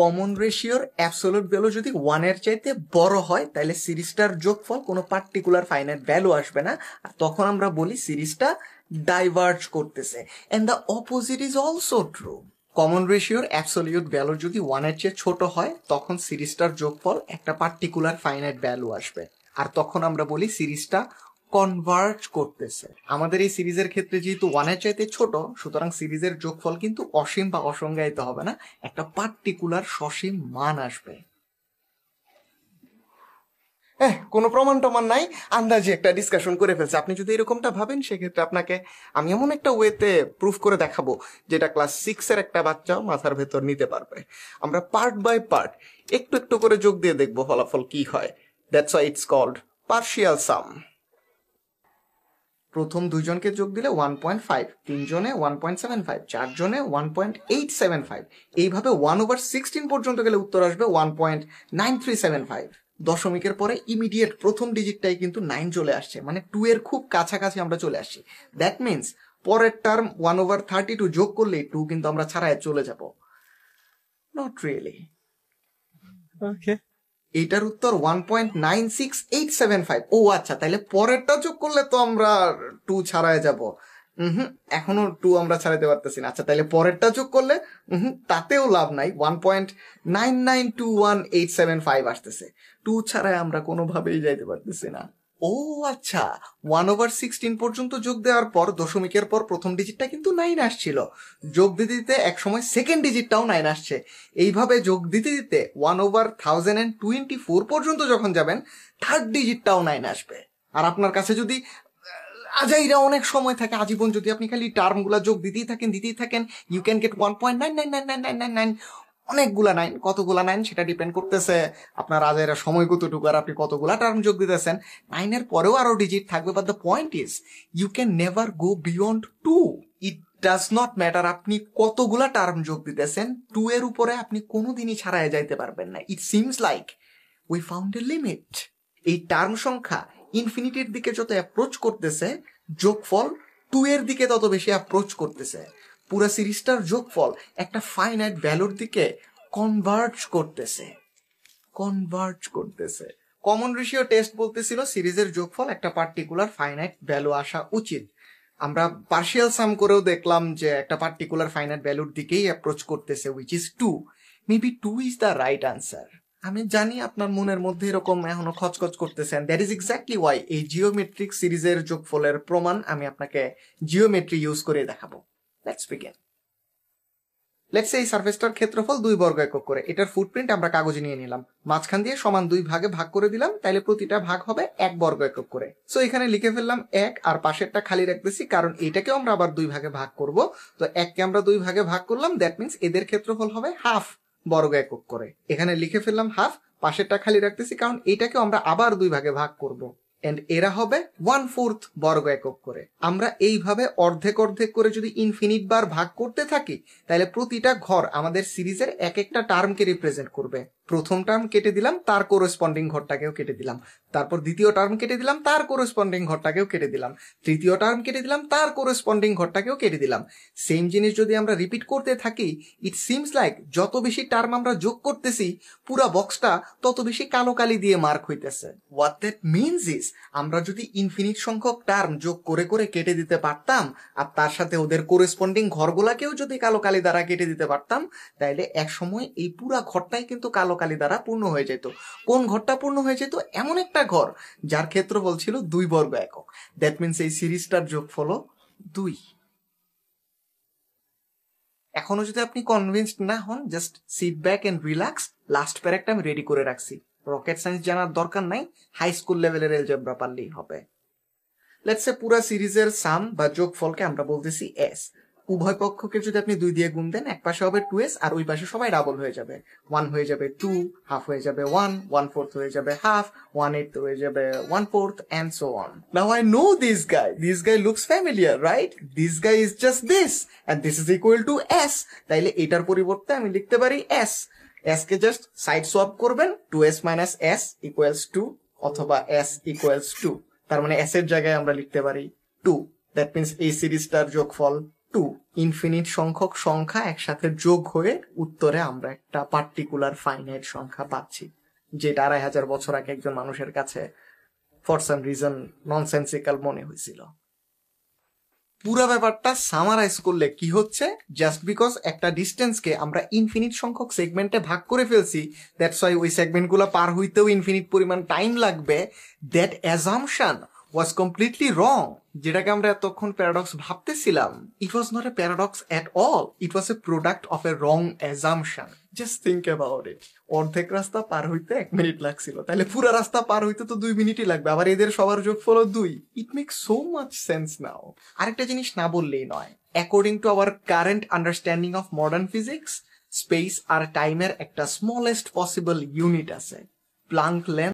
Common রেশিওর absolute value যদি 1 এর চাইতে বড় হয় তাহলে সিরিজটার যোগফল কোনো পার্টিকুলার ফাইনাইট ভ্যালু আসবে না, আর তখন আমরা বলি সিরিজটা ডাইভার্জ করতেছে। And the opposite is also true. Common রেশিওর অ্যাবসলিউট ভ্যালু যদি 1 এর চেয়ে ছোট হয় তখন সিরিজটার যোগফল একটা পার্টিকুলার ফাইনাইট ভ্যালু আসবে, আর তখন আমরা বলি সিরিজটা কনভার্জ করতেছে। আমাদের এই সিরিজের ক্ষেত্রে যেহেতু 1 এর চাইতে ছোট, সুতরাং সিরিজের যোগফল কিন্তু অসীম বা অসংজ্ঞায়িত হবে না, একটা পার্টিকুলার সসীম মান আসবে। কোনো প্রমাণ টমান নাই, আন্দাজে একটা ডিসকাশন করে ফেলছে। আপনি যদি এরকমটা ভাবেন সেক্ষেত্রে আপনাকে আমি এমন একটা ওয়েতে প্রুফ করে দেখাবো যেটা ক্লাস 6-এর একটা বাচ্চাও মাথার ভেতর নিতে পারবে। আমরা পার্ট বাই পার্ট একটু একটু করে যোগ দিয়ে দেখবো ফলাফল কি হয়। That's why it's called partial sum. প্রথম দুইজনকে যোগ দিলে 1.5, তিনজনে 1.75, চারজনে 1.875, এইভাবে 1/16 পর্যন্ত গেলে উত্তর আসবে 1.9375। দশমিকের পরে ইমিডিয়েট প্রথম ডিজিটটাই কিন্তু 9 চলে আসছে, মানে 2 এর খুব কাছাকাছি আমরা চলে আসছি। দ্যাট মিনস পরের টার্ম 1/32 যোগ করলেই 2 কিন্তু আমরা ছাড়াই চলে যাব। Not really. ওকে, এটার উত্তর 1.96875। ও আচ্ছা, তাইলে পরেরটা যোগ করলে তো আমরা 2 ছাড়াই যাব। এখনো 2 আমরা ছাড়াইতে পারতেছি না। আচ্ছা, তাইলে পরেরটা যোগ করলে তাতেও লাভ নাই, 1.9921875 আসতেছে। 2 ছাড়াই আমরা কোনোভাবেই যাইতে পারতেছি না। ও আচ্ছা, 1/16 পর্যন্ত যোগ দেওয়ার পর দশমিকের পর প্রথম ডিজিটটা কিন্তু 9 আসছিল, যোগ দিতে দিতে এক সময় সেকেন্ড ডিজিটটাও 9 আসছে। এইভাবে যোগ দিতে দিতে 1/1024 পর্যন্ত যখন যাবেন থার্ড ডিজিটটাও 9 আসবে। আর আপনার কাছে যদি আজাইরা অনেক সময় থাকে, আজীবন যদি আপনি খালি টার্মগুলা যোগ দিতেই থাকেন, ইউ ক্যান গেট 1.9999999, অনেকগুলা 9। কতগুলা 9 সেটা ডিপেন্ড করতেছে আপনার আজাইরা সময় কতটুকু আর আপনি কতগুলা টার্ম যোগ দিতেছেন। 9 এর পরেও আরো ডিজিট থাকবে, but the point is you can never go beyond 2। It does not matter আপনি কতগুলা টার্ম যোগ দিতেছেন, 2 এর উপরে আপনি কোনোদিনই ছাড়াই যাইতে পারবেন না। It seems like we found a limit. এই টার্ম সংখ্যা ইনফিনিটির দিকে যত অ্যাপ্রোচ করতেছে, যোগফল 2 এর দিকে তত বেশি অ্যাপ্রোচ করতেছে। পুরো সিরিজটার যোগফল একটা ফাইনাইট ভ্যালুর দিকে কনভার্জ করতেছে। কমন রেশিও টেস্ট বলতেছিল সিরিজের যোগফল একটা পার্টিকুলার ফাইনাইট ভ্যালু আসা উচিত। আমরা পার্শিয়াল সাম করেও দেখলাম যে একটা পার্টিকুলার ফাইনাইট ভ্যালুর দিকেই অ্যাপ্রোচ করতেছে, which is 2। Maybe 2 is the right answer. আমি জানি আপনার মনের মধ্যে এরকম এখনো খচখচ করতেছেন। দ্যাট ইজ এক্স্যাক্টলি ওয়াই এই জিওমেট্রিক সিরিজের যোগফলের প্রমাণ আমি আপনাকে জিওমেট্রি ইউজ করে দেখাবো। Let's begin. লেটস সে এই সারফেসটার ক্ষেত্রফল 2 বর্গ একক করে, এটার ফুটপ্রিন্ট আমরা কাগজে নিয়ে নিলাম, মাঝখান দিয়ে সমান 2 ভাগে ভাগ করে দিলাম, তাইলে প্রতিটা ভাগ হবে 1 বর্গ একক করে। সো এখানে লিখে ফেললাম 1, আর পাশেরটা খালি রাখতেছি কারণ এটাকেও আমরা আবার 2 ভাগে ভাগ করব। তো 1 কে আমরা 2 ভাগে ভাগ করলাম, দ্যাট মিনস এদের ক্ষেত্রফল হবে হাফ বর্গ একক করে। এখানে লিখে ফেললাম হাফ, পাশেরটা খালি রাখতেছি কারণ এটাকেও আমরা আবার 2 ভাগে ভাগ করব, এন্ড এরা হবে 1/4 বর্গ একক করে। আমরা এইভাবে অর্ধেক অর্ধেক করে যদি ইনফিনিট বার ভাগ করতে থাকি তাহলে প্রতিটা ঘর আমাদের সিরিজের এক একটা টার্মকে রিপ্রেজেন্ট করবে। প্রথম টার্ম কেটে দিলাম, তার কোরেসপন্ডিং ঘরটাকেও কেটে দিলাম, তারপর দ্বিতীয় টার্ম কেটে দিলাম, তার কোরেসপন্ডিং ঘরটাকেও কেটে দিলাম, তৃতীয় টার্ম কেটে দিলাম, তার কোরেসপন্ডিং ঘরটাকেও কেটে দিলাম। সেম জিনিস যদি আমরা রিপিট করতে থাকি, ইট সিমস লাইক যত বেশি টার্ম আমরা যোগ করতেছি পুরা বক্সটা তত বেশি কালো কালি দিয়ে মার্ক হইতেছে। হোয়াট দ্যাট মিনস ইজ আমরা যদি ইনফিনিট সংখ্যক টার্ম যোগ করে করে কেটে দিতে পারতাম আর তার সাথে ওদের কোরেসপন্ডিং ঘরগুলাকেও যদি কালো কালি দ্বারা কেটে দিতে পারতাম, তাইলে এক সময় এই পুরা ঘরটাই কিন্তু কালো কালি দ্বারা পূর্ণ হয়ে যেত। কোন ঘরটা পূর্ণ হয়ে যেত? এমন একটা ঘর যার ক্ষেত্রফল ছিল 2 বর্গ একক। দ্যাট মিনস এই সিরিজটার যোগফল 2। এখনো যদি আপনি কনভিন্সড না হন, just sit back and relax. Last প্যারাটা আমি রেডি করে রাখছি, রকেট সায়েন্স জানার দরকার নাই, হাই স্কুল লেভেলের এলজেব্রা পারলেই হবে। লেটস সে পুরা সিরিজের সাম বা যোগফলকে আমরা বলতেছি এস। উভয় পক্ষকে যদি আপনি 2 দিয়ে গুণ দেন, এক পাশে হবে 2s আর ওই পাশে সবাই ডাবল হয়ে যাবে। 1 হয়ে যাবে 2, হাফ হয়ে যাবে 1, 1/4 হয়ে যাবে হাফ, 1/8 হয়ে যাবে 1/4 and so on. Now I know this guy. This guy looks familiar, right? This guy is just this and this is equal to s. তাইলে এটার পরিবর্তে আমি লিখতে পারি s. s কে জাস্ট সাইড সোয়াপ করবেন, 2s minus s equals 2 অথবা s equals 2। তার মানে s এর জায়গায় আমরা লিখতে পারি 2। দ্যাট মিনস এই সিরিজটার যোগফল টু ইনফিনিট সংখ্যক সংখ্যা একসাথে যোগ হয়ে উত্তরে আমরা একটা পার্টিকুলার ফাইনাইট সংখ্যা পাচ্ছি, যেটা 2500 বছর আগে একজন মানুষের কাছে ফর সাম রিজন ননসেন্সিক্যাল মনে হয়েছিল। পুরো ব্যাপারটা সামারাইজ করলে কি হচ্ছে, জাস্ট বিকজ একটা ডিস্টেন্সকে আমরা ইনফিনিট সংখ্যক সেগমেন্টে ভাগ করে ফেলছি, দ্যাটস ওয়াই ওই সেগমেন্টগুলো পার হইতেও ইনফিনিট পরিমাণ টাইম লাগবে, that assumption was completely wrong. যেটাকে আমরা এতক্ষণ প্যারাডক্স ভাবতেছিলাম, it was not a paradox at all, it was a product of a wrong assumption. Just think about it. অর্ধেক রাস্তা পার হইতে 1 মিনিট লাগছিল, তাহলে পুরো রাস্তা পার হইতে তো 2 মিনিটই লাগবে, আবার এদের সবার যোগফল 2। It makes so much sense now. আরেকটা জিনিস না বললেই নয়, according to our current understanding of modern physics, space আর টাইমের একটা স্মলেস্ট পসিবল ইউনিট আছে, প্লাঙ্ক লেন্থ